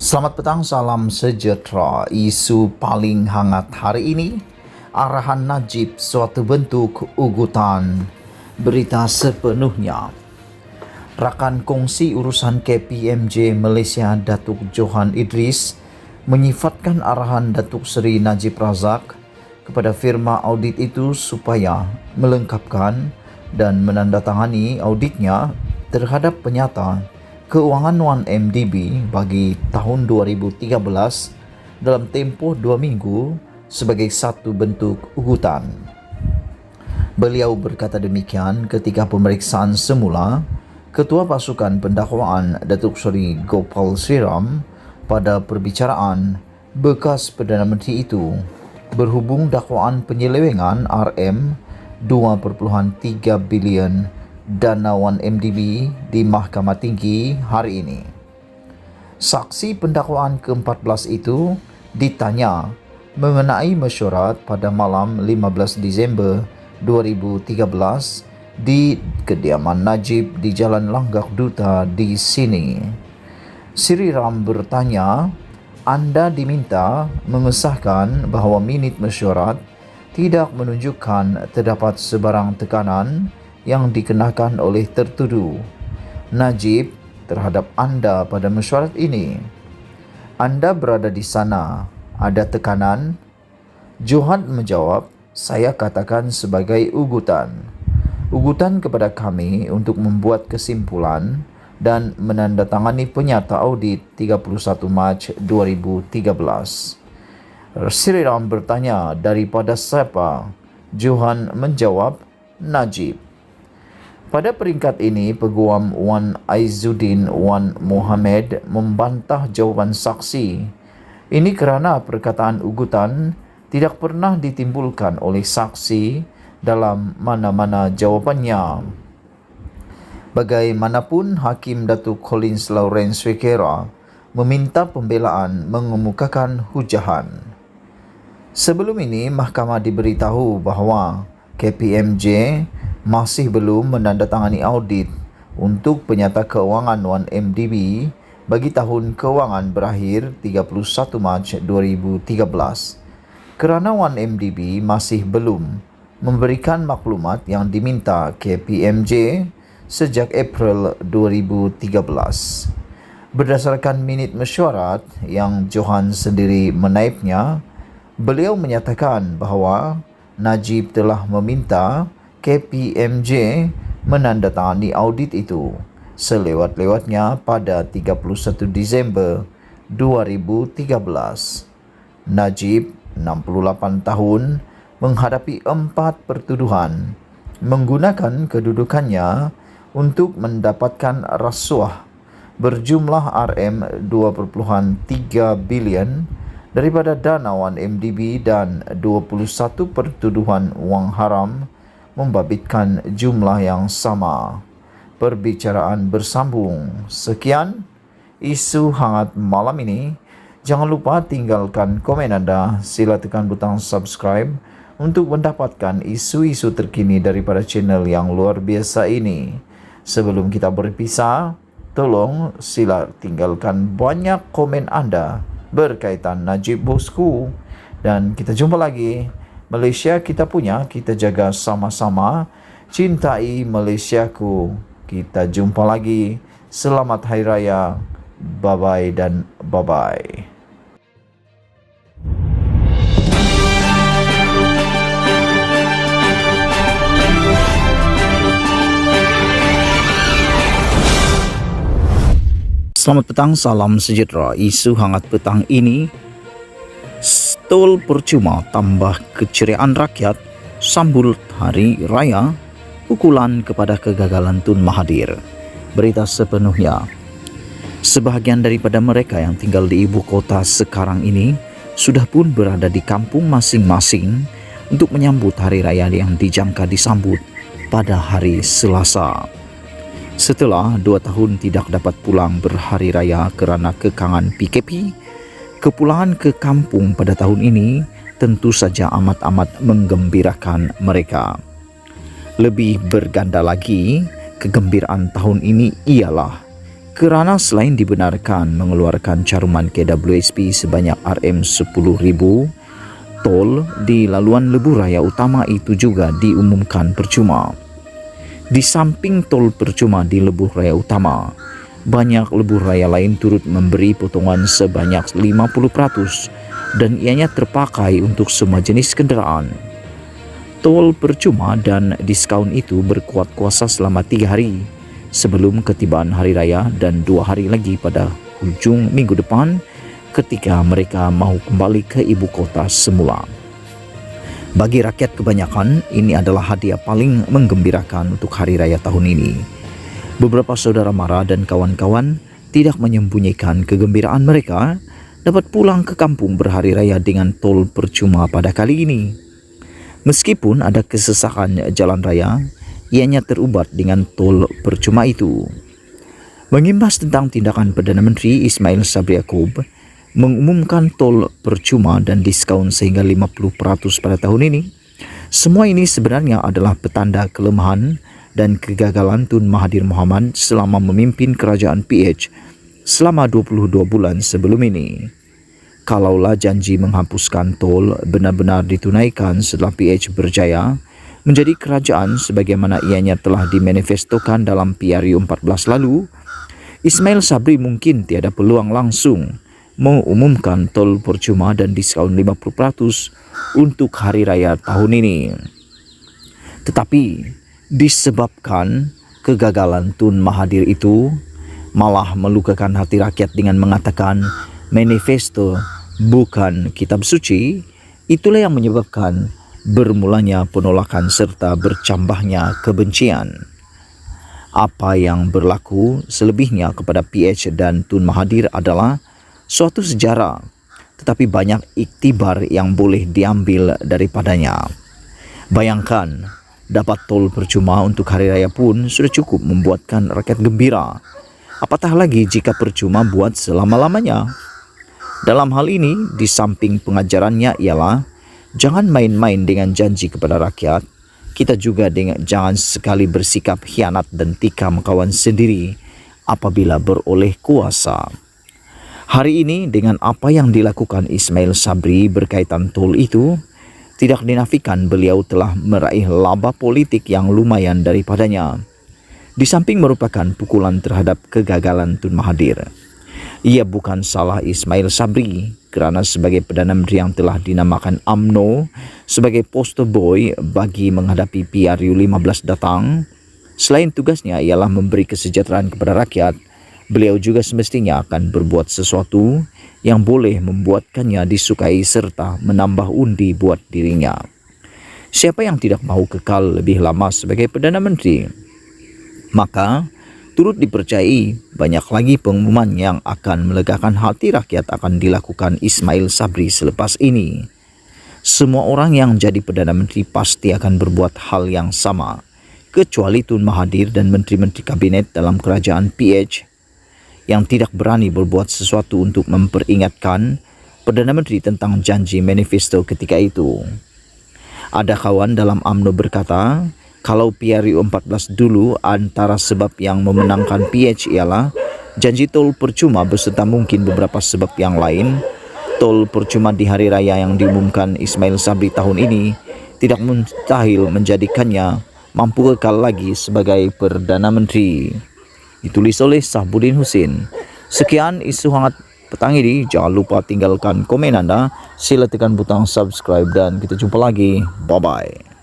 Selamat petang, salam sejahtera. Isu paling hangat hari ini, arahan Najib suatu bentuk ugutan. Berita sepenuhnya. Rakan kongsi urusan KPMJ Malaysia Datuk Johan Idris menyifatkan arahan Datuk Seri Najib Razak kepada firma audit itu supaya melengkapkan dan menandatangani auditnya terhadap penyata keuangan 1MDB bagi tahun 2013 dalam tempoh 2 minggu sebagai satu bentuk ugutan. Beliau berkata demikian ketika pemeriksaan semula Ketua Pasukan Pendakwaan Datuk Seri Gopal Sriram pada perbicaraan bekas Perdana Menteri itu berhubung dakwaan penyelewengan RM2.3 bilion dana 1MDB di Mahkamah Tinggi hari ini. Saksi pendakwaan ke-14 itu ditanya mengenai mesyuarat pada malam 15 Disember 2013 di kediaman Najib di Jalan Langgak Duta di sini. Sriram bertanya, anda diminta mengesahkan bahawa minit mesyuarat tidak menunjukkan terdapat sebarang tekanan yang dikenakan oleh tertuduh Najib terhadap anda pada mesyuarat ini. Anda berada di sana, ada tekanan? Johan menjawab, saya katakan sebagai ugutan. Ugutan kepada kami untuk membuat kesimpulan dan menandatangani penyata audit 31 Mac 2013. Sriram bertanya, daripada siapa? Johan menjawab, Najib. Pada peringkat ini, Peguam Wan Aizuddin Wan Mohamed membantah jawaban saksi. Ini kerana perkataan ugutan tidak pernah ditimbulkan oleh saksi dalam mana-mana jawapannya. Bagaimanapun, Hakim Datuk Collins Lawrence Wekera meminta pembelaan mengemukakan hujahan. Sebelum ini, mahkamah diberitahu bahawa KPMJ masih belum menandatangani audit untuk penyata keuangan 1MDB bagi tahun keuangan berakhir 31 Mac 2013 kerana 1MDB masih belum memberikan maklumat yang diminta KPMJ sejak April 2013. Berdasarkan minit mesyuarat yang Johan sendiri menaipnya, beliau menyatakan bahawa Najib telah meminta KPMJ menandatangani audit itu selewat-lewatnya pada 31 Disember 2013. Najib, 68 tahun, menghadapi 4 pertuduhan menggunakan kedudukannya untuk mendapatkan rasuah berjumlah RM2.3 bilion daripada dana 1MDB dan 21 pertuduhan wang haram membabitkan jumlah yang sama. Perbicaraan bersambung. Sekian isu hangat malam ini. Jangan lupa tinggalkan komen anda. Sila tekan butang subscribe untuk mendapatkan isu-isu terkini daripada channel yang luar biasa ini. Sebelum kita berpisah, tolong sila tinggalkan banyak komen anda berkaitan Najib bosku. Dan kita jumpa lagi. Malaysia kita punya, kita jaga sama-sama. Cintai Malaysiaku. Kita jumpa lagi. Selamat Hari Raya. Bye-bye dan bye-bye. Selamat petang, salam sejahtera. Isu hangat petang ini, tol percuma tambah keceriaan rakyat sambut Hari Raya, pukulan kepada kegagalan Tun Mahathir. Berita sepenuhnya. Sebahagian daripada mereka yang tinggal di ibu kota sekarang ini sudah pun berada di kampung masing-masing untuk menyambut Hari Raya yang dijangka disambut pada hari Selasa. Setelah 2 tahun tidak dapat pulang berhari raya kerana kekangan PKP, kepulangan ke kampung pada tahun ini tentu saja amat-amat menggembirakan mereka. Lebih berganda lagi, kegembiraan tahun ini ialah Kerana selain dibenarkan mengeluarkan caruman KWSP sebanyak RM10,000, tol di laluan lebuh raya utama itu juga diumumkan percuma. Di samping tol percuma di lebuh raya utama, banyak lebuh raya lain turut memberi potongan sebanyak 50% dan ianya terpakai untuk semua jenis kenderaan. Tol percuma dan diskaun itu berkuat kuasa selama 3 hari sebelum ketibaan hari raya dan 2 hari lagi pada hujung minggu depan ketika mereka mahu kembali ke ibu kota semula. Bagi rakyat kebanyakan, ini adalah hadiah paling menggembirakan untuk hari raya tahun ini. Beberapa saudara mara dan kawan-kawan tidak menyembunyikan kegembiraan mereka dapat pulang ke kampung berhari raya dengan tol percuma pada kali ini. Meskipun ada kesesakan jalan raya, ianya terubat dengan tol percuma itu. Mengimbas tentang tindakan Perdana Menteri Ismail Sabri Yaakob mengumumkan tol percuma dan diskaun sehingga 50% pada tahun ini, semua ini sebenarnya adalah petanda kelemahan dan kegagalan Tun Mahathir Mohamad selama memimpin kerajaan PH selama 22 bulan sebelum ini. Kalaulah janji menghapuskan tol benar-benar ditunaikan setelah PH berjaya menjadi kerajaan sebagaimana ianya telah dimanifestokan dalam PRU 14 lalu, Ismail Sabri mungkin tiada peluang langsung mengumumkan tol percuma dan diskaun 50% untuk hari raya tahun ini. Tetapi disebabkan kegagalan Tun Mahathir itu malah melukakan hati rakyat dengan mengatakan manifesto bukan kitab suci, itulah yang menyebabkan bermulanya penolakan serta bercambahnya kebencian. Apa yang berlaku selebihnya kepada PH dan Tun Mahathir adalah suatu sejarah, tetapi banyak iktibar yang boleh diambil daripadanya. Bayangkan, dapat tol percuma untuk hari raya pun sudah cukup membuatkan rakyat gembira. Apatah lagi jika percuma buat selama-lamanya. Dalam hal ini, di samping pengajarannya ialah jangan main-main dengan janji kepada rakyat. Kita juga jangan sekali bersikap khianat dan tikam kawan sendiri apabila beroleh kuasa. Hari ini dengan apa yang dilakukan Ismail Sabri berkaitan tol itu, tidak dinafikan beliau telah meraih laba politik yang lumayan daripadanya. Di samping merupakan pukulan terhadap kegagalan Tun Mahathir. Ia bukan salah Ismail Sabri kerana sebagai Perdana Menteri yang telah dinamakan UMNO sebagai poster boy bagi menghadapi PRU 15 datang, selain tugasnya ialah memberi kesejahteraan kepada rakyat, beliau juga semestinya akan berbuat sesuatu yang boleh membuatkannya disukai serta menambah undi buat dirinya. Siapa yang tidak mahu kekal lebih lama sebagai Perdana Menteri? Maka turut dipercayai banyak lagi pengumuman yang akan melegakan hati rakyat akan dilakukan Ismail Sabri selepas ini. Semua orang yang jadi Perdana Menteri pasti akan berbuat hal yang sama, kecuali Tun Mahathir dan menteri-menteri kabinet dalam kerajaan PH yang tidak berani berbuat sesuatu untuk memperingatkan Perdana Menteri tentang janji manifesto ketika itu. Ada kawan dalam UMNO berkata, kalau PRU 14 dulu antara sebab yang memenangkan PH ialah janji tol percuma beserta mungkin beberapa sebab yang lain, tol percuma di hari raya yang diumumkan Ismail Sabri tahun ini tidak mustahil menjadikannya mampu kekal lagi sebagai Perdana Menteri. Ditulis oleh Sahbudin Husin. Sekian isu hangat petang ini. Jangan lupa tinggalkan komen anda, sila tekan butang subscribe dan kita jumpa lagi. Bye-bye.